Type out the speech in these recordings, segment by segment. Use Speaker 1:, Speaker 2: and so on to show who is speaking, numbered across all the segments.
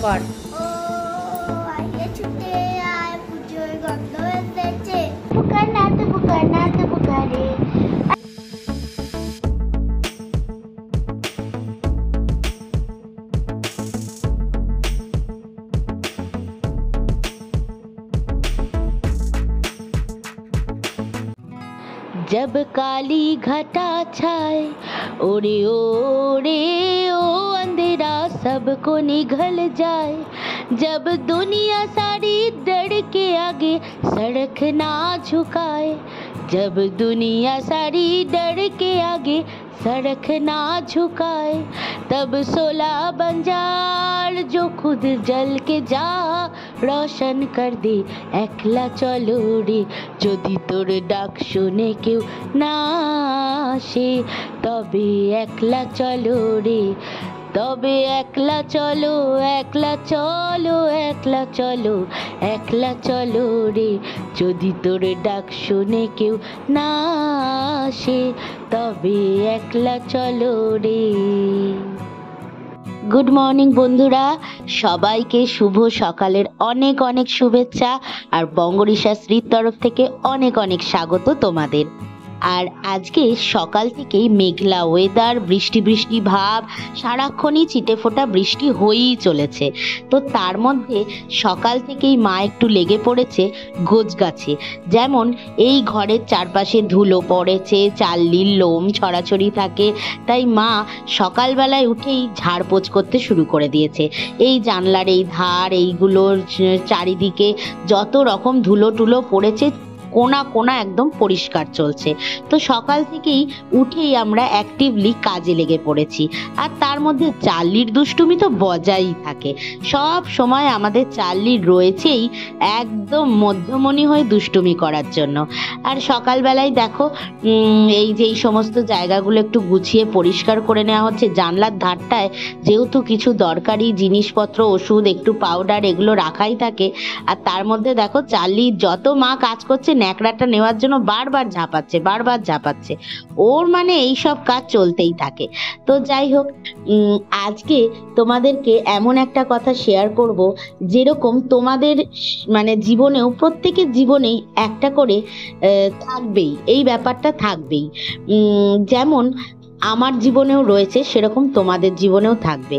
Speaker 1: কর।
Speaker 2: ও আইয়ে ছুটে আয়, পুজোর গন্ধ এসেছে, পুকার নাচ পুকারে।
Speaker 3: जब काली घटा छाए ओरे ओरे ओ अंधेरा सबको निगल जाए, जब दुनिया सारी डर के आगे सड़क ना झुकाए, जब दुनिया सारी डर के आगे सड़क ना झुकाए, तब सोला बंजार जो खुद जल के जा रोशन कर दे একলা চলো রে, যদি তোর ডাক শুনে কেউ না আসে তবে একলা চলো রে, তবে একলা চলো একলা চলো একলা চলো একলা চলো রে, যদি তোর ডাক শুনে কেউ না আসে তবে একলা চলো রে। গুড মর্নিং বন্ধুরা, সবাইকে শুভ সকালের অনেক অনেক শুভেচ্ছা আর বঙ্গরিশাশ্রীর তরফ থেকে অনেক অনেক স্বাগত তোমাদের। আর আজকে সকাল থেকেই মেঘলা ওয়েদার, বৃষ্টি বৃষ্টি ভাব, সারাক্ষণই ছিটে ফোটা বৃষ্টি হয়েই চলেছে। তো তার মধ্যে সকাল থেকেই মা একটু লেগে পড়েছে গোছ গাছে। যেমন এই ঘরের চারপাশে ধুলো পড়েছে, চাল্লির লোম ছড়াছড়ি থাকে, তাই মা সকালবেলায় উঠেই ঝাড়পোছ করতে শুরু করে দিয়েছে। এই জানলার এই ধার, এইগুলোর চারিদিকে যত রকম ধুলো টুলো পড়েছে কোনা কোনা একদম পরিষ্কার চলছে। তো সকাল থেকেই উঠেই আমরা অ্যাক্টিভলি কাজে লেগে পড়েছি। আর তার মধ্যে চার্লির দুষ্টুমি তো বজায়ই থাকে, সব সময় আমাদের চার্লির রয়েছেই একদম মধ্যমণি হয়ে দুষ্টুমি করার জন্য। আর সকালবেলায় দেখো এই যে এই সমস্ত জায়গাগুলো একটু গুছিয়ে পরিষ্কার করে নেওয়া হচ্ছে। জানলার ধারটায় যেহেতু কিছু দরকারি জিনিসপত্র, ওষুধ, একটু পাউডার এগুলো রাখাই থাকে। আর তার মধ্যে দেখো চার্লি যত মা কাজ করছে ন্যাকড়াটা নেওয়ার জন্য বারবার ঝাঁপাচ্ছে, ওর মানে এই সব কাজ চলতেই থাকে। তো যাই হোক, আজকে তোমাদেরকে এমন একটা কথা শেয়ার করব, যেরকম তোমাদের মানে জীবনেও, প্রত্যেকের জীবনেই একটা করে থাকবেই, এই ব্যাপারটা থাকবেই। যেমন আমার জীবনেও রয়েছে, সেরকম তোমাদের জীবনেও থাকবে।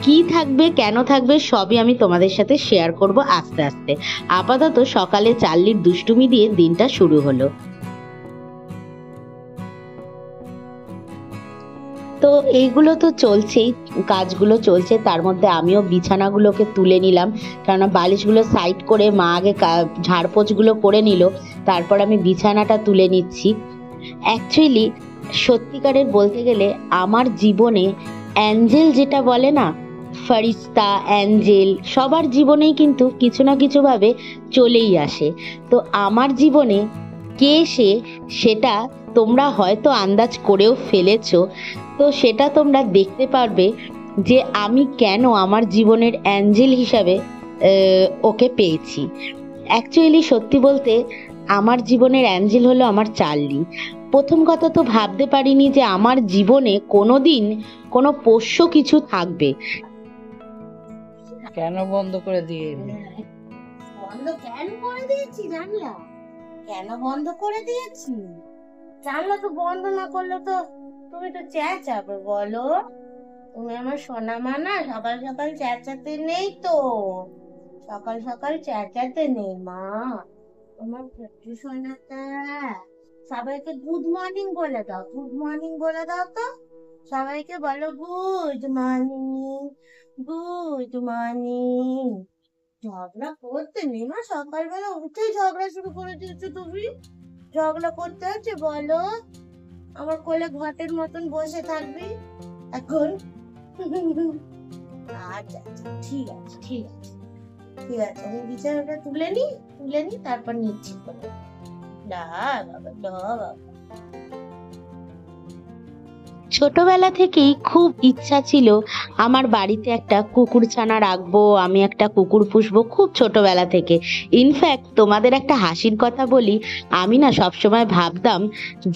Speaker 3: কি থাকবে, কেন থাকবে, সবই আমি তোমাদের সাথে শেয়ার করব আস্তে আস্তে। আপাতত সকালে চার্লির দুষ্টুমি দিয়ে দিনটা শুরু হলো। তো এইগুলো তো চলছেই, কাজগুলো চলছে। তার মধ্যে আমিও বিছানাগুলোকে তুলে নিলাম, কেননা বালিশগুলো সাইড করে মা আগে ঝাড়পোছগুলো করে নিল, তারপর আমি বিছানাটা তুলে নিচ্ছি। অ্যাকচুয়ালি সত্যিকারের বলতে গেলে আমার জীবনে অ্যাঞ্জেল যেটা বলে না, ফারিস্তা, অ্যাঞ্জেল সবার জীবনেই কিন্তু কিছু না কিছুভাবে চলেই আসে। তো আমার জীবনে কে সে, সেটা তোমরা হয়তো আন্দাজ করেও ফেলেছো। তো সেটা তোমরা দেখতে পারবে যে আমি কেন আমার জীবনের অ্যাঞ্জেল হিসাবে ওকে পেয়েছি। অ্যাকচুয়ালি সত্যি বলতে আমার জীবনের অ্যাঞ্জেল হলো আমার চার্লি। প্রথম কথা তো ভাবতে পারিনি যে আমার জীবনে কোনোদিন কোনো পোষ্য কিছু থাকবে।
Speaker 1: কেন বন্ধ করে দিয়ে
Speaker 2: বন্ধ কেন করে দিয়েছি জানলা? কেন বন্ধ করে দিয়েছি? জানলা তো বন্ধ না করলে তো তুমি তো চেঁচাবে, বলো? তুমি আমার সোনা মা না, সকাল সকাল চেঁচাতে নেই তো, সকাল সকাল চেঁচাতে নেই মা। তোমার প্রচুর সোনাটা, সবাইকে গুড মর্নিং বলে দাও, গুড মর্নিং বলে দাও তো। সবাইকে বলো গুড মর্নিং, গুড মর্নিং। ঝগড়া করতে নেই মা, সকালবেলা উঠেই ঝগড়া শুরু করে দিয়েছো তুমি। ঝগড়া করতে হচ্ছে বলো? আমার কোলে ঘটের মতন বসে থাকবি এখন? আচ্ছা আচ্ছা, ঠিক আছে ঠিক আছে ঠিক আছে, আমি বিছানাটা তুলে নি তারপর নিচ্ছি বলে। না বাবা, না বাবা।
Speaker 3: ছোটবেলা থেকেই খুব ইচ্ছা ছিল আমার বাড়িতে একটা কুকুর ছানা রাখবো, আমি একটা কুকুর পুষবো, খুব ছোটবেলা থেকে। ইনফ্যাক্ট তোমাদের একটা হাসির কথা বলি, আমি না সবসময় ভাবতাম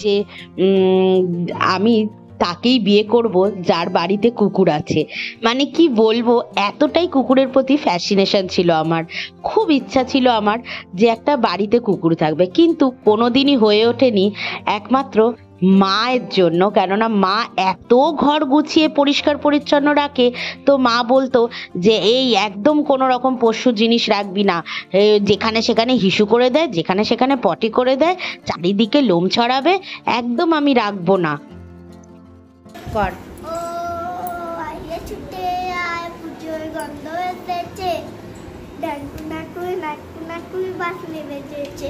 Speaker 3: যে আমি তাকেই বিয়ে করব যার বাড়িতে কুকুর আছে। মানে কি বলবো, এতটাই কুকুরের প্রতি ফ্যাসিনেশন ছিল আমার, খুব ইচ্ছা ছিল আমার যে একটা বাড়িতে কুকুর থাকবে, কিন্তু কোনোদিনই হয়ে ওঠেনি, একমাত্র মায়ের জন্য। কেননা মা এত ঘর গুছিয়ে পরিষ্কার পরিচ্ছন্ন রাখে, তো মা বলতো যে এই একদম কোনো রকম পোষ্য জিনিস রাখবি না, যেখানে সেখানে হিসু করে দেয়, যেখানে সেখানে পটি করে দেয়, চারিদিকে লোম ছড়াবে, একদম আমি রাখবো না। কর।
Speaker 1: ও আইয়ে ছুটে আয়, পুজোর গন্ধ এসেছে, ডাকু নাকু বাসনে বেজেছে,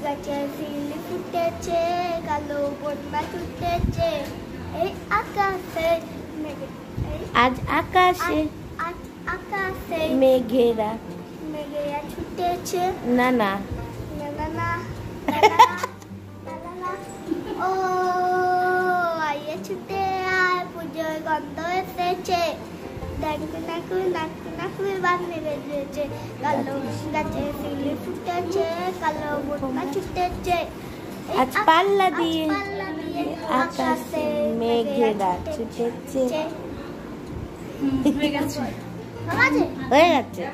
Speaker 1: গাছের শিউলি ফুটেছে, কালো বন্যা ছুটেছে, এই আকাশে
Speaker 2: আজ আকাশে
Speaker 1: আজ আকাশে
Speaker 2: মেঘেরা
Speaker 1: মেঘেরা ছুটেছে,
Speaker 2: না না
Speaker 1: না না না না, ও আইয়ে ছুটে আয়, পুজোর গন্ধ এসেছে, ডাকু নাকু বাসনে বেজেছে, কালো গাছের শিউলি ফুটেছে, কালো বন্যা ছুটেছে, এই
Speaker 2: আজ পাল্লা দিয়ে
Speaker 1: পাল্লা দিয়ে
Speaker 2: আকাশে মেঘেরা ছুটেছে।
Speaker 1: হয়ে গেছে।
Speaker 2: হয়ে গেছে।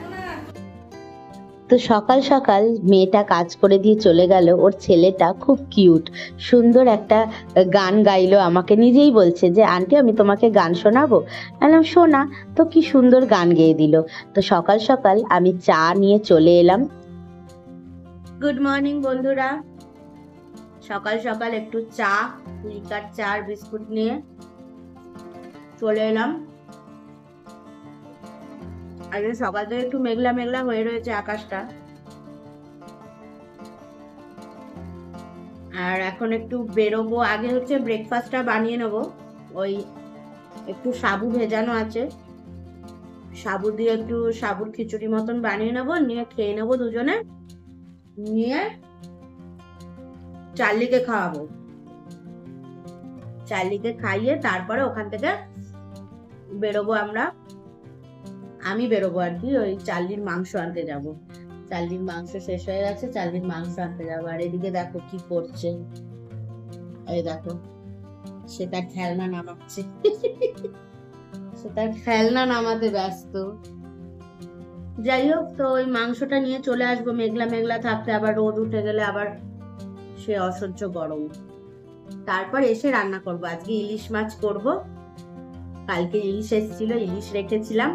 Speaker 3: তো সকাল সকাল মেয়েটা কাজ করে দিয়ে চলে গেল, ওর ছেলেটা খুব কিউট, সুন্দর একটা গান গাইলো, আমাকে নিজেই বলছে যে আন্টি আমি তোমাকে গান শোনাবো। বললাম শোনা। তো কি সুন্দর গান গেয়ে দিল। তো সকাল সকাল আমি চা নিয়ে চলে এলাম। গুড মর্নিং বন্ধুরা, সকাল সকাল একটু চা, লিকার চা আর বিস্কুট নিয়ে চলে এলাম। আজকে সকাল থেকে একটু মেঘলা মেঘলা হয়ে রয়েছে আকাশটা, আর এখন একটু বেরোবো। আগে হচ্ছে ব্রেকফাস্টটা বানিয়ে নেবো, ওই একটু সাবু ভেজানো আছে, সাবু দিয়ে একটু সাবুর খিচুড়ি মতন বানিয়ে নেবো, নিয়ে খেয়ে নেবো দুজনে, নিয়ে চার্লিকে খাওয়াবো, চার্লিকে খাইয়ে তারপরে ওখান থেকে বেরোবো আমরা, আমি বেরোবো আর কি, ওই চার্লির মাংস আনতে যাব। চার্লির মাংস শেষ হয়ে গেছে, চার্লির মাংস আনতে যাবো। আর এদিকে দেখো কি করছে, এই দেখো সে তার খেলনা নামাচ্ছে, সে তার খেলনা নামাতে ব্যস্ত। যাই হোক, তো ওই মাংসটা নিয়ে চলে আসবো, মেঘলা মেঘলা থাকতে আবার রোদ উঠে গেলে আবার সে অসহ্য গরম। তারপর এসে রান্না করব। আজকে ইলিশ মাছ করব, কালকে ইলিশ এসেছিল, ইলিশ রেখেছিলাম,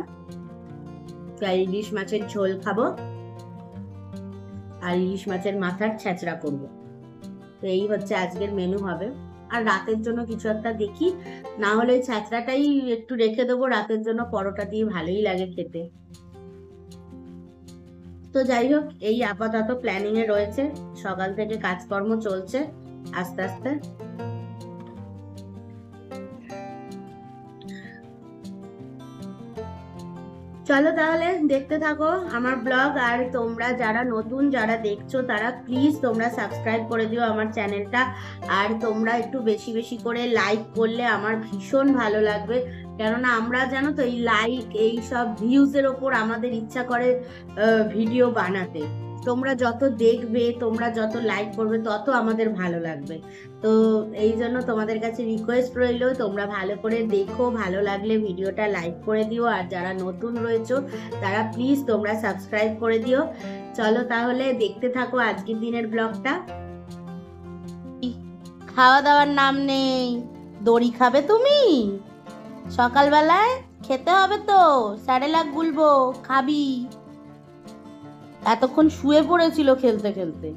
Speaker 3: তাই ইলিশ মাছের ঝোল খাবো, আর ইলিশ মাছের মাথার ছেঁচড়া করব। তো এই হচ্ছে আজকের মেনু হবে। আর রাতের জন্য কিছু একটা দেখি, না হলে ছেঁচড়াটাই একটু রেখে দেবো রাতের জন্য, পরোটা দিয়ে ভালোই লাগে খেতে। তো যাই হোক, এই আপাতত প্ল্যানিং এ রয়েছে, সকাল থেকে কাজকর্ম চলছে আস্তে আস্তে। চলো তাহলে দেখতে থাকো আমার ব্লগ। আর তোমরা যারা নতুন যারা দেখছো তারা প্লিজ তোমরা সাবস্ক্রাইব করে দিও আমার চ্যানেলটা, আর তোমরা একটু বেশি বেশি করে লাইক করলে আমার ভীষণ ভালো লাগবে। কেননা আমরা জানো তো এই লাইক এই সব ভিউজের ওপর আমাদের ইচ্ছা করে ভিডিও বানাতে। তোমরা যত দেখবে, তোমরা যত লাইক করবে, তত আমাদের ভালো লাগবে। তো এই জন্য তোমাদের কাছে রিকোয়েস্ট রইল, তোমরা ভালো করে দেখো, ভালো লাগলে ভিডিওটা লাইক করে দিও, আর যারা নতুন রয়েছো তারা প্লিজ তোমরা সাবস্ক্রাইব করে দিও। চলো তাহলে দেখতে থাকো আজকের দিনের ব্লগটা। খাওয়া দাওয়ার নাম নেই, দড়ি খাবে তুমি? সকালবেলায় খেতে হবে তো, স্যারেলাক গুলবো, খাবি? এতক্ষণ শুয়ে পড়েছিল খেলতে খেলতে।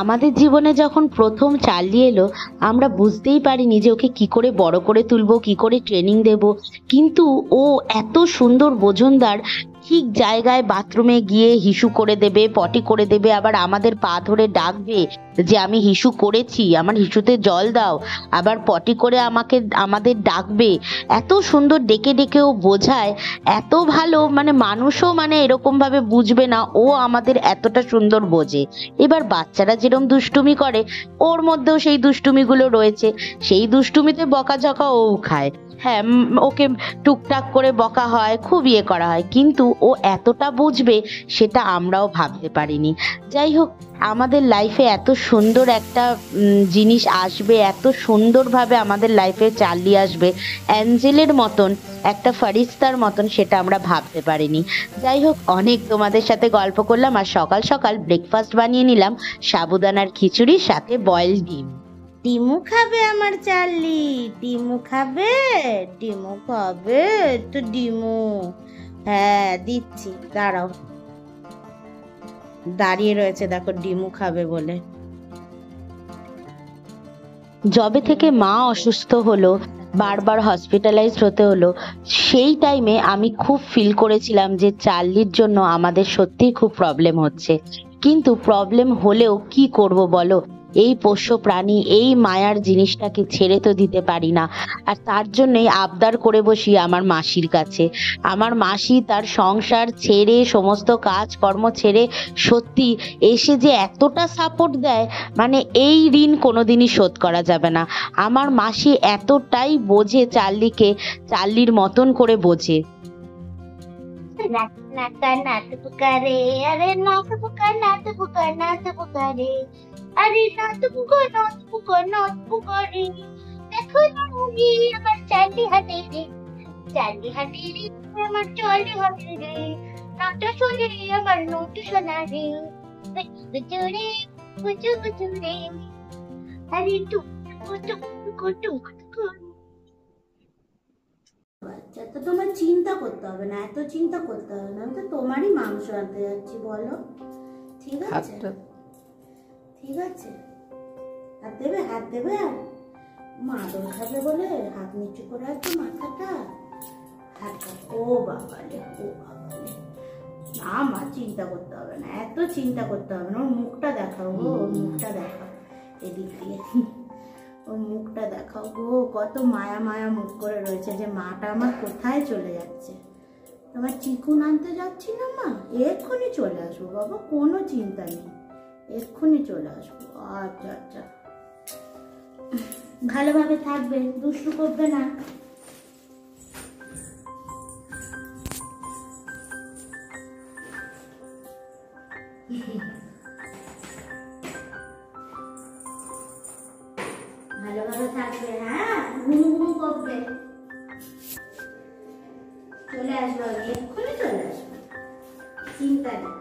Speaker 3: আমাদের জীবনে যখন প্রথম চার্লি এলো, আমরা বুঝতেই পারিনি যে ওকে কি করে বড় করে তুলবো, কি করে ট্রেনিং দেব। কিন্তু ও এত সুন্দর বোঝনদার, ঠিক জায়গায় বাথরুমে গিয়ে হিসু করে দেবে, পটি করে দেবে, আবার আমাদের পা ধরে ডাকবে যে আমি হিসু করেছি, আমার হিসুতে জল দাও, আবার পটি করে আমাদের ডাকবে। এত সুন্দর ডেকে ডেকে ও বোঝায়, এত ভালো, মানে মানুষও মানে এরকম ভাবে বুঝবে না ও আমাদের এতটা সুন্দর বোঝে। এবার বাচ্চারা যেরকম দুষ্টুমি করে, ওর মধ্যেও সেই দুষ্টুমিগুলো রয়েছে, সেই দুষ্টুমিতে বকাঝকা ও খায়। হ্যাঁ, ওকে টুকটাক করে বকা হয়, খুব ইয়ে করা হয়, কিন্তু ও এতটা বুঝবে সেটা আমরাও ভাবতে পারিনি। যাই হোক, আমাদের লাইফে এত সুন্দর একটা জিনিস আসবে, এত সুন্দরভাবে আমাদের লাইফে চার্লি আসবে, অ্যাঞ্জেলের মতন, একটা ফারিস্তার মতন, সেটা আমরা ভাবতে পারিনি। যাই হোক, অনেক তোমাদের সাথে গল্প করলাম, আর সকাল সকাল ব্রেকফাস্ট বানিয়ে নিলাম সাবুদানার খিচুড়ির সাথে বয়েল ডিম।
Speaker 2: ডিমু খাবে আমার চার্লি? ডিমু খাবে? ডিমু খাবে তো ডিমু? হ্যাঁ দিচ্ছি, দাঁড়াও। দাঁড়িয়ে রয়েছে দেখো ডিমু খাবে বলে।
Speaker 3: যবে থেকে মা অসুস্থ হলো, বারবার হসপিটালাইজড হতে হলো, সেই টাইমে আমি খুব ফিল করেছিলাম যে চার্লির জন্য আমাদের সত্যিই খুব প্রবলেম হচ্ছে। কিন্তু প্রবলেম হলেও কি করব বলো, এই পোষ্য প্রাণী, এই মায়ার জিনিসটাকে ছেড়ে তো দিতে পারি না। আর তার জন্যই আবদার করে বসি আমার মাসির কাছে। আমার মাসি তার সংসার ছেড়ে, সমস্ত কাজকর্ম ছেড়ে সত্যি এসে যে এতটা সাপোর্ট দেয়, মানে এই ঋণ কোনোদিনই শোধ করা যাবে না। আমার মাসি এতটাই বোঝে চার্লিকে, চার্লির মতন করে বোঝে।
Speaker 1: নাচ পুকারে, আরে নাচ পুকার, নাচ পুকার, নাচ পুকারে, আরে নাচ পুকার, নাচ পুকার, নাচ পুকারে। দেখো না মুগি আমার চার্লি হাটে রে, চার্লি হাটে রে, আমার চার্লি হাটে রে, নাচটা শোনে আমার নোটু শোনা রে, বুঝু রে, বুঝু বুঝু রে, আরে টুক টুক টুক টুক টুক।
Speaker 2: আচ্ছা, তো তোমার চিন্তা করতে হবে না, এত চিন্তা করতে হবে না। আমি তো তোমারই মাংস আনতে যাচ্ছি, বলো? ঠিক আছে, ঠিক আছে। হাত দেবে, হাত দেবে। আর মাদল খাবে বলে হাত নিচু করে আছে মাথাটা, হাতটা। ও বাবা রে, ও বাবা রে। না মা, চিন্তা করতে হবে না, এত চিন্তা করতে হবে না। ওর মুখটা দেখাও গো, ওর মুখটা দেখাও এদিক দিয়ে, ওর মুখটা দেখাও গো। কত মায়া মায়া মুখ করে রয়েছে, যে মাটা আমার কোথায় চলে যাচ্ছে। তোমার চিকুন আনতে যাচ্ছি না মা, এক্ষুনি চলে আসবো বাবা, কোনো চিন্তা নেই, এক্ষুনি চলে আসবো। আচ্ছা আচ্ছা, ভালোভাবে থাকবে, দুষ্টু করবে না। ভালোভাবে থাকবে, হ্যাঁ, ঘুমু ঘুমু করবে। চলে আসবো, এক্ষুনি চলে আসবো, চিন্তা নেই।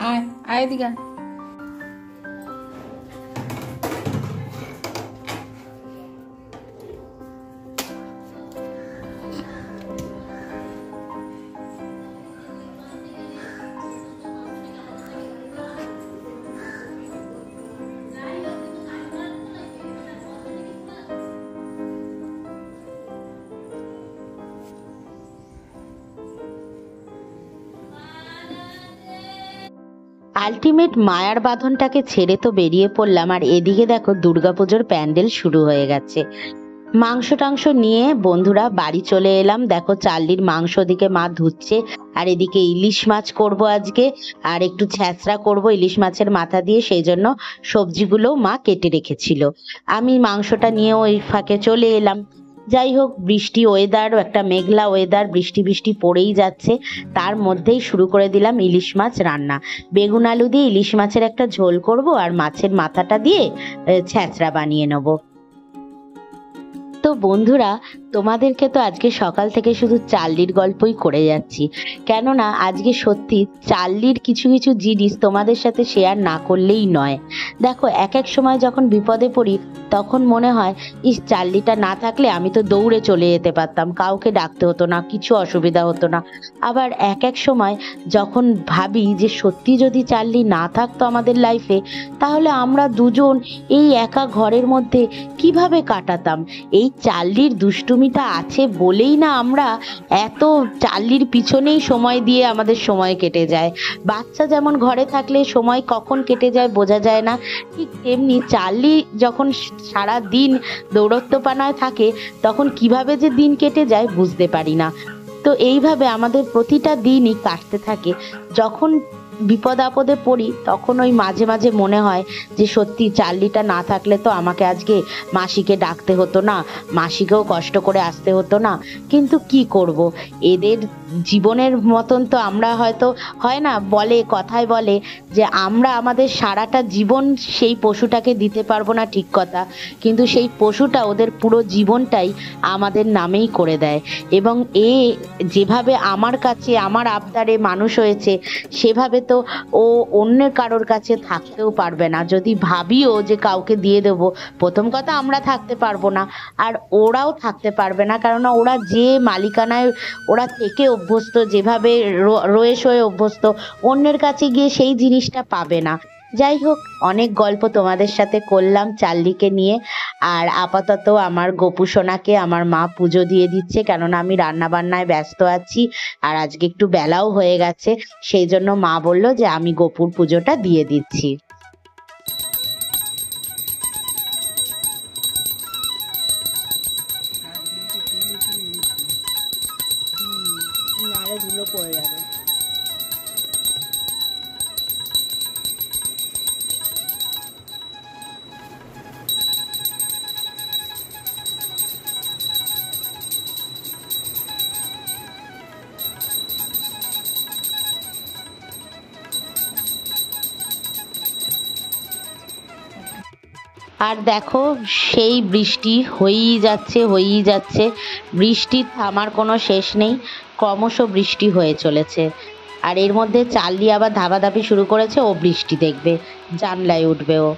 Speaker 4: আয় আয় এদিকে।
Speaker 3: আলটিমেট মায়ার বাঁধনটাকে ছেড়ে তো বেরিয়ে পড়লাম, আর এদিকে দেখো দুর্গাপুজোর প্যান্ডেল শুরু হয়ে গেছে। মাংস টাংস নিয়ে বন্ধুরা বাড়ি চলে এলাম। দেখো চার্লির মাংস দিকে মা ধুচ্ছে, আর এদিকে ইলিশ মাছ করব আজকে, আর একটু ছ্যাঁচড়া করব ইলিশ মাছের মাথা দিয়ে, সেই জন্য সবজিগুলোও মা কেটে রেখেছিল। আমি মাংসটা নিয়ে ওই ফাঁকে চলে এলাম। যাই হোক, বৃষ্টি ওয়েদার, একটা মেঘলা ওয়েদার, বৃষ্টি বৃষ্টি পড়েই যাচ্ছে, তার মধ্যেই শুরু করে দিলাম ইলিশ মাছ রান্না। বেগুন আলু দিয়ে ইলিশ মাছের একটা ঝোল করব, আর মাছের মাথাটা দিয়ে ছ্যাঁচড়া বানিয়ে নেবো। তো বন্ধুরা, তোমাদেরকে তো আজকে সকাল থেকে শুধু চার্লির গল্পই করে যাচ্ছি, কেননা আজকে সত্যি চার্লির কিছু কিছু জিনিস তোমাদের সাথে শেয়ার না করলেই নয়। দেখো, এক এক সময় যখন বিপদে পড়ি তখন মনে হয়, ইস চার্লিটা না থাকলে আমি তো দৌড়ে চলে যেতে পারতাম, কাউকে ডাকতে হতো না, কিছু অসুবিধা হতো না। আবার এক এক সময় যখন ভাবি যে সত্যি যদি চার্লি না থাকতো আমাদের লাইফে, তাহলে আমরা দুজন এই একা ঘরের মধ্যে কিভাবে কাটাতাম। এই চার্লির দুষ্টুমিটা আছে বলেই না আমরা এত চার্লির পিছনেই সময় দিয়ে আমাদের সময় কেটে যায়। বাচ্চা যেমন ঘরে থাকলে সময় কখন কেটে যায় বোঝা যায় না, ঠিক তেমনি চার্লি যখন সারা দিন দৌড়ত্বপানায় থাকে তখন কিভাবে যে দিন কেটে যায় বুঝতে পারি না। তো এইভাবে আমাদের প্রতিটা দিনই কাটতে থাকে যখন বিপদ আপদে পড়ি তখন ওই মাঝে মাঝে মনে হয় যে সত্যি চার্লিটা না থাকলে তো আমাকে আজকে মাসিকে ডাকতে হতো না, মাসিকেও কষ্ট করে আসতে হতো না। কিন্তু কি করব, এদের জীবনের মতন তো আমরা হয়তো, হয় না, বলে কথায় বলে যে আমরা আমাদের সারাটা জীবন সেই পশুটাকে দিতে পারবো না, ঠিক কথা, কিন্তু সেই পশুটা ওদের পুরো জীবনটাই আমাদের নামেই করে দেয়। এবং এ যেভাবে আমার কাছে আমার আবদারে মানুষ হয়েছে, সেভাবে তো ও অন্যের কারোর কাছে থাকতেও পারবে না। যদি ভাবিও যে কাউকে দিয়ে দেবো, প্রথম কথা আমরা থাকতে পারবো না, আর ওরাও থাকতে পারবে না, কারণ ওরা যে মালিকানায় ওরা থেকে অভ্যস্ত, যেভাবে রয়ে সয়ে অভ্যস্ত, অন্যের কাছে গিয়ে সেই জিনিসটা পাবে না। যাই হোক, অনেক গল্প তোমাদের সাথে করলাম চার্লিকে নিয়ে। আর আপাতত আমার গোপু সোনাকে আমার মা পুজো দিয়ে দিচ্ছে, কেননা আমি রান্না বান্নায় ব্যস্ত আছি আর আজকে একটু বেলাও হয়ে গেছে। সেই জন্য মা বলল যে আমি গোপুর পুজোটা দিয়ে দিচ্ছি।
Speaker 2: নালে ধুলো পড়ে যাবে।
Speaker 3: আর দেখো, সেই বৃষ্টি হয়েই যাচ্ছে হয়েই যাচ্ছে, বৃষ্টির থামার কোনো শেষ নেই, ক্রমশ বৃষ্টি হয়ে চলেছে। আর এর মধ্যে চার্লি আবার ধাপাধাপি শুরু করেছে, ও বৃষ্টি দেখবে, জানলায় উঠবে ও।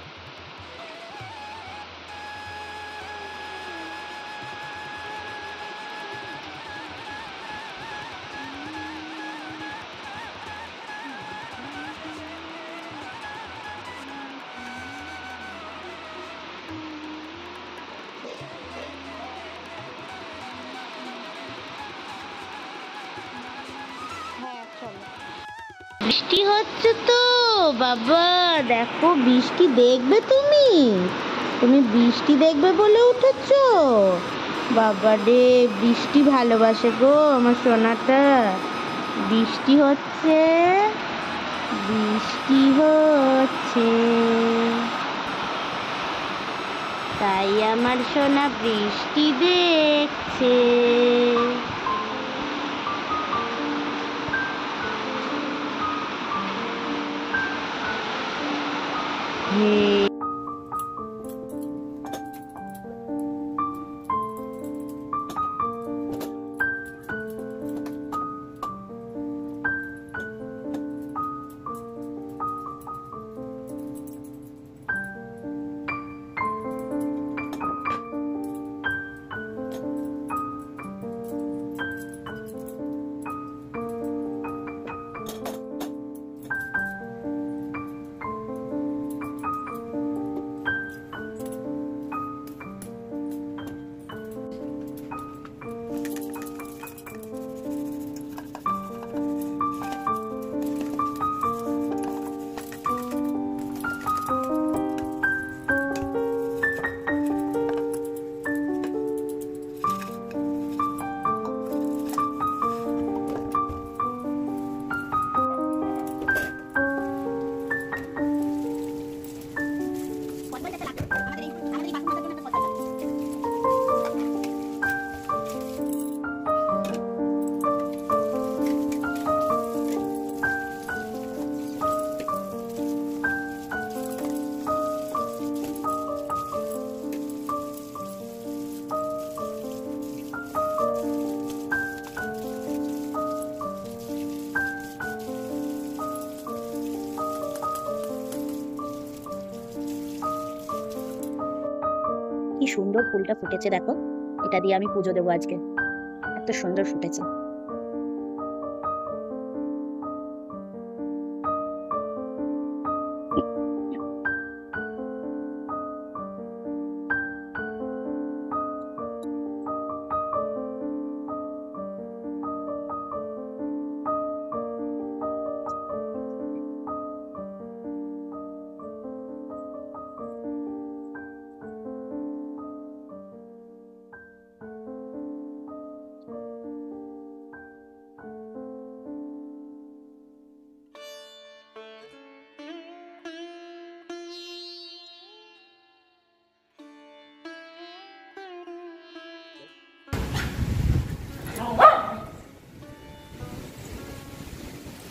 Speaker 3: বৃষ্টি হচ্ছে তো বাবা, দেখো বৃষ্টি দেখবে, তুমি তুমি বৃষ্টি দেখবে বলে উঠেছো? বাবা রে, বৃষ্টি ভালোবাসে গো আমার সোনাটা। বৃষ্টি হচ্ছে, বৃষ্টি হচ্ছে, তাই আমার সোনা বৃষ্টি দেখছে। হে, কি সুন্দর ফুলটা ফুটেছে দেখো, এটা দিয়ে আমি পুজো দেবো আজকে, এত সুন্দর ফুটেছে।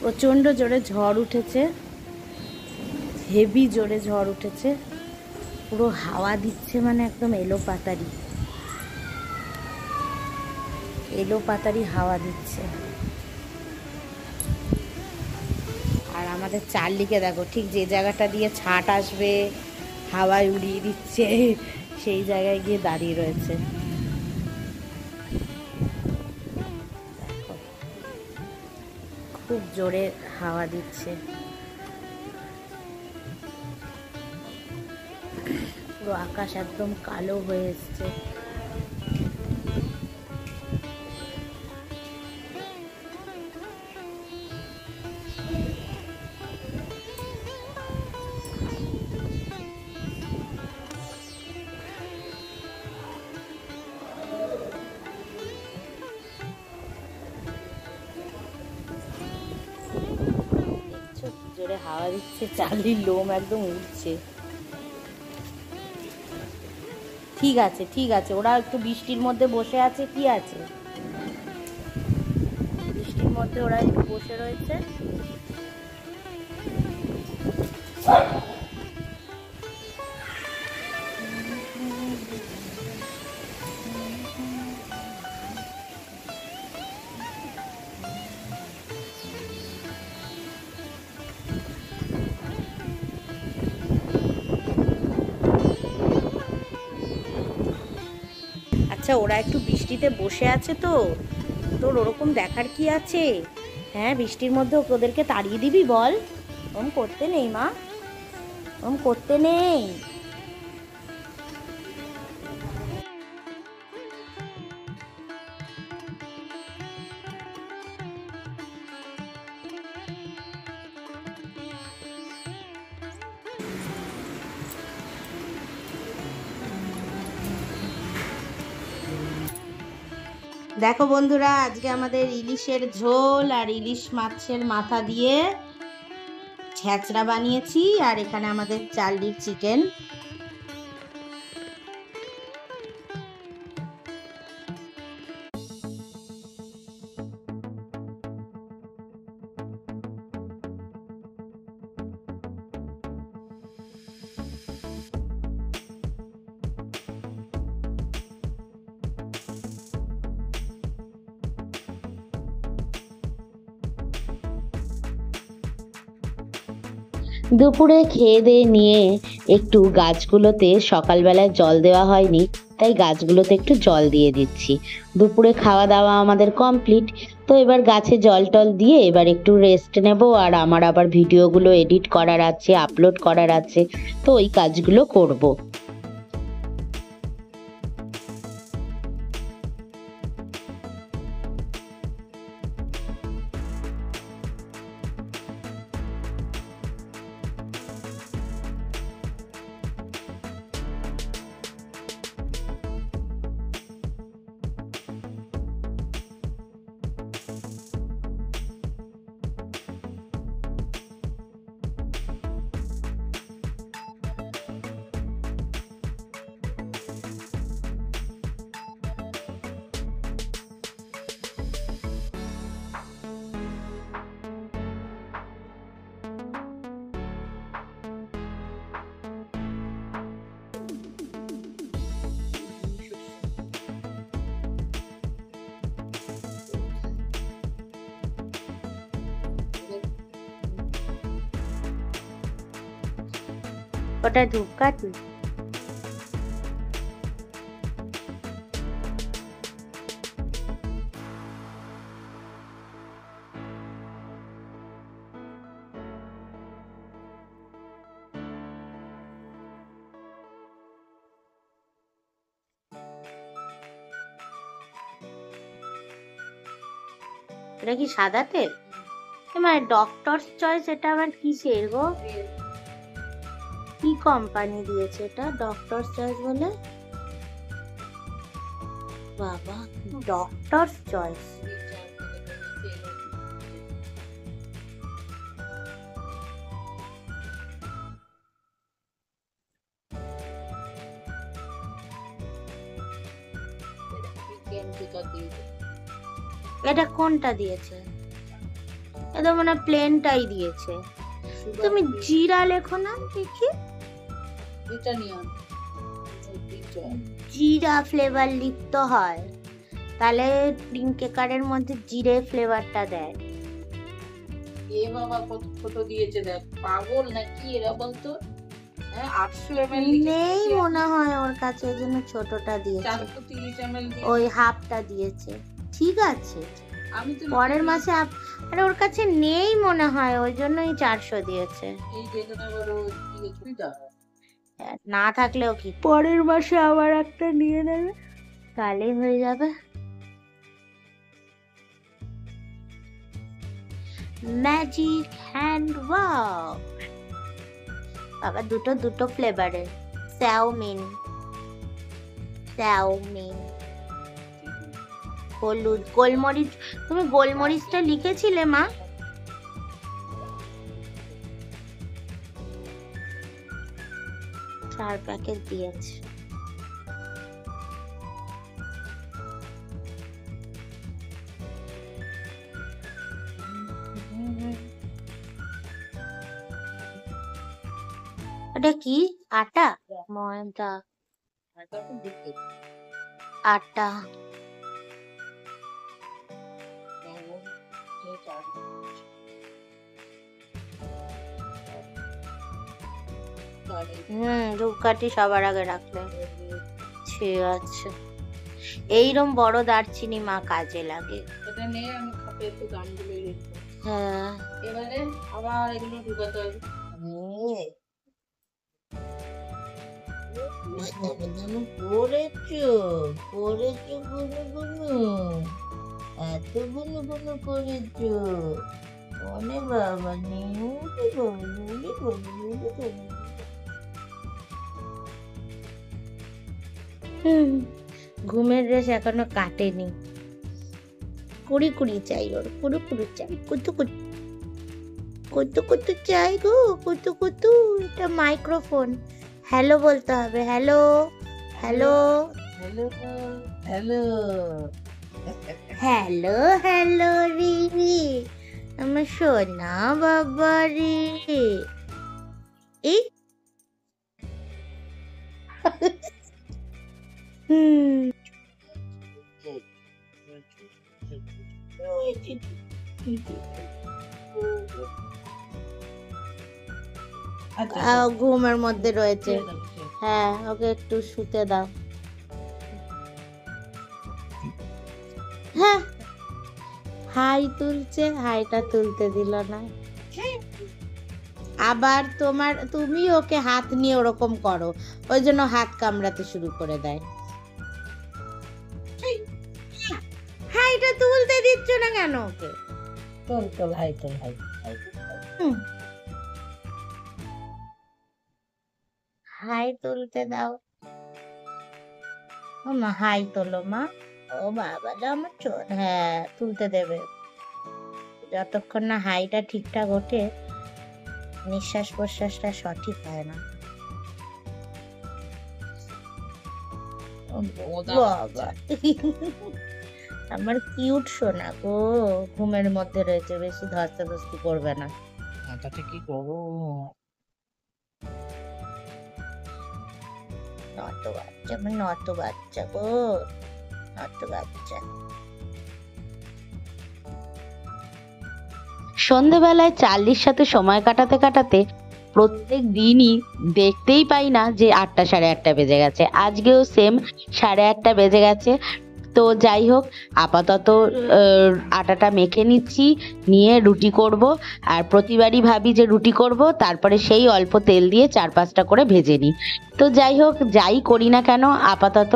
Speaker 2: প্রচণ্ড জোরে ঝড় উঠেছে, হেভি জোরে ঝড় উঠেছে, পুরো হাওয়া দিচ্ছে, মানে একদম এলো পাতারি হাওয়া দিচ্ছে। আর আমাদের চার্লিকে দেখো, ঠিক যে জায়গাটা দিয়ে ছাট আসবে, হাওয়ায় উড়িয়ে দিচ্ছে, সেই জায়গায় গিয়ে দাঁড়িয়ে রয়েছে। দেখো, খুব জোরে হাওয়া দিচ্ছে, পুরো আকাশ একদম কালো হয়ে এসছে। জোরে হাওয়া দিচ্ছে, চার্লির লোম একদম উঠছে। ঠিক আছে ঠিক আছে, ওরা একটু বৃষ্টির মধ্যে বসে আছে, কি আছে, বৃষ্টির মধ্যে ওরা একটু বসে রয়েছে। আচ্ছা, ওরা একটু বৃষ্টিতে বসে আছে, তো তোর ওরকম দেখার কি আছে? হ্যাঁ, বৃষ্টির মধ্যে ওদেরকে তাড়িয়ে দিবি? বল, ওরম করতে নেই মা, ওরম করতে নেই। দেখো বন্ধুরা, আজকে আমাদের ইলিশের ঝোল আর ইলিশ মাছের মাথা দিয়ে ছ্যাঁচড়া বানিয়েছি, আর এখানে আমাদের চার্লির চিকেন।
Speaker 3: দুপুরে খেয়ে দিয়ে নিয়ে একটু গাছগুলোতে, সকালবেলায় জল দেওয়া হয়নি তাই গাছগুলোতে একটু জল দিয়ে দিচ্ছি। দুপুরে খাওয়া দাওয়া আমাদের কমপ্লিট, তো এবার গাছে জল টল দিয়ে এবার একটু রেস্ট নেব। আর আমার আবার ভিডিওগুলো এডিট করার আছে, আপলোড করার আছে, তো ওই কাজগুলো করব। ওটা ধূপকাঠি। এটা কি সাদা তেল? মানে ডক্টরস চয়েস, এটা আবার কিসের গো? কি কোম্পানি দিয়েছে এটা ডক্টরস চয়েস বলে? বাবা, ডক্টরস চয়েস। এটা কোনটা দিয়েছে?
Speaker 2: এটা মানে প্লেনটাই দিয়েছে। তুমি জিরা লেখো না দেখি।
Speaker 4: এটা নিয়ে
Speaker 2: জিরা ফ্লেভার লিখতে হয়, তাহলে ক্রিম কেকারের মধ্যে জিরে ফ্লেভারটা দেয়।
Speaker 4: এ বাবা কত ছোট দিয়েছে দেখ, পাগল নাকি এরা বলতো। হ্যাঁ 800 ml
Speaker 2: নেই মনে হয় ওর কাছে, ওই জন্য ছোটটা দিয়েছে,
Speaker 4: 430 ml
Speaker 2: ওই হাফটা দিয়েছে। ঠিক আছে,
Speaker 4: আমি তো
Speaker 2: পরের মাসে আরে ওর কাছে নেই মনে হয়, ওই জন্যই 400 দিয়েছে।
Speaker 4: এই যেখানে আবার ওই সুবিধা
Speaker 2: না থাকলেও কি, পরের মাসে আবার একটা নিয়ে নেবে, তাহলেই হয়ে যাবে। ম্যাজিক হ্যান্ড ওয়াশ বাবা, দুটো ফ্লেভারের। চাউমিন হলুদ, গোলমরিচ। তুমি গোলমরিচটা লিখেছিলে মা? 4 প্যাকেট দিয়েছে। ওটা কি? আটা? ময়দা? আটা? ধূপকাঠি সবার আগে রাখলে ঠিক আছে। এইরকম বড় দারচিনি মা কাজে লাগে।
Speaker 4: এটা নিয়ে আমি খাপে একটু দামগুলো লিখবো।
Speaker 2: হ্যাঁ,
Speaker 4: এবারে আবার এগুলো ঢুকাতে হবে।
Speaker 2: করেছো এত গুলো করেছো, অনেক বাবা ঘুমের রেশ এখনো কাটেনি। কুড়ি চাই ওর, কুড়ি চাই, কত চাই গো, কত। এটা মাইক্রোফোন, হ্যালো বলতে হবে। Hello hello
Speaker 4: hello
Speaker 2: hello hello রে আমার সোনা বাবা রে। এই ঘুমের মধ্যে রয়েছে। হ্যাঁ, ওকে একটু শুতে দাও। হ্যাঁ, হাই তুলছে, হাইটা তুলতে দিল না। আবার তুমি ওকে হাত নিয়ে ওরকম করো, ওই জন্য হাত কামড়াতে শুরু করে দেয়। হাইটা তুলতে দিচ্ছ না কেন ওকে?
Speaker 4: তোল হাই
Speaker 2: হাই তুলতে দাও। ও মা, হাই তোলো মা। ও বাবা আমার চোর। হ্যাঁ, তুলতে দেবে। যতক্ষণ না হাইটা ঠিকঠাক ওঠে, নিঃশ্বাস প্রশ্বাসটা সঠিক হয় না। বাবা আমার কিউট সোনা গো, ঘুমের মধ্যে রয়েছে, বেশি ধস্তাধস্তি করবে না।
Speaker 4: মাথাটা কি করবো?
Speaker 2: নত বাচ্চা গো, নত বাচ্চা।
Speaker 3: সন্ধেবেলায় চার্লির সাথে সময় কাটাতে কাটাতে প্রত্যেক দিনই দেখতেই পাই না যে 8টা 8:30 বেজে গেছে। আজকেও সেম 8:30 বেজে গেছে। তো যাই হোক, আপাতত আটাটা মেখে নিচ্ছি, নিয়ে রুটি করব। আর প্রতিবারই ভাবি যে রুটি করব, তারপরে সেই অল্প তেল দিয়ে 4-5টা করে ভেজে নিই। তো যাই হোক, যাই করি না কেন, আপাতত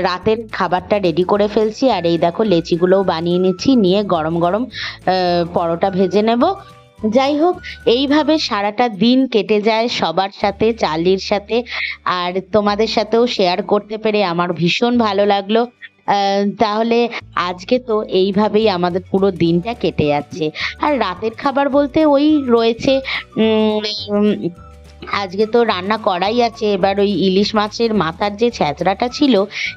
Speaker 3: রাতের খাবারটা রেডি করে ফেলছি। আর এই দেখো, লেচিগুলোও বানিয়ে নিচ্ছি, নিয়ে গরম গরম পরোটা ভেজে নেব। যাই হোক, এইভাবে সারাটা দিন কেটে যায় সবার সাথে, চার্লির সাথে। আর তোমাদের সাথেও শেয়ার করতে পেরে আমার ভীষণ ভালো লাগলো। তাহলে আজকে তো এইভাবেই আমাদের পুরো দিনটা কেটে যাচ্ছে। আর রাতের খাবার বলতে ওই রয়েছে আজকে তো রান্না করাই আছে। এবার ওই ইলিশ মাছের মাথার যে ছ্যাঁচড়াটা ছিল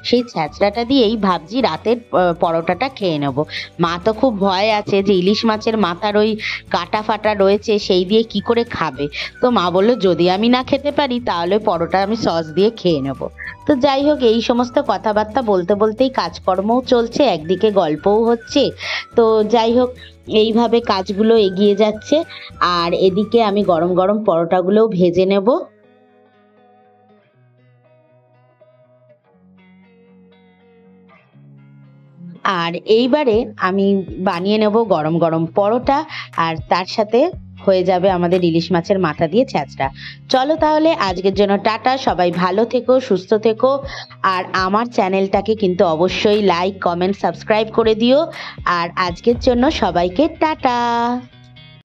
Speaker 3: সেই ছ্যাঁচড়াটা দিয়েই ভাবছি রাতের পরোটাটা খেয়ে নেব। মা তো খুব ভয় আছে যে ইলিশ মাছের মাথার ওই কাটা ফাটা রয়েছে সেই দিয়ে কি করে খাবে। তো মা বললো যদি আমি না খেতে পারি তাহলে পরোটা আমি সস দিয়ে খেয়ে নেব। তো যাই হোক, এই সমস্ত কথাবার্তা বলতে বলতেই কাজকর্মও চলছে, একদিকে গল্পও হচ্ছে। তো যাই হোক, এইভাবে কাজগুলো এগিয়ে যাচ্ছে। আর এদিকে আমি গরম গরম পরোটাগুলোও ভেজে নেব। আর এইবারে আমি বানিয়ে নেব গরম গরম পরোটা, আর তার সাথে হয়ে যাবে আমাদের ইলিশ মাছের মাথা দিয়ে ছ্যাঁচড়া। চলো তাহলে আজকের জন্য টাটা, সবাই ভালো থেকো, সুস্থ থেকো। আর আমার চ্যানেলটাকে কিন্তু অবশ্যই লাইক, কমেন্ট, সাবস্ক্রাইব করে দিও। আর আজকের জন্য সবাইকে টাটা।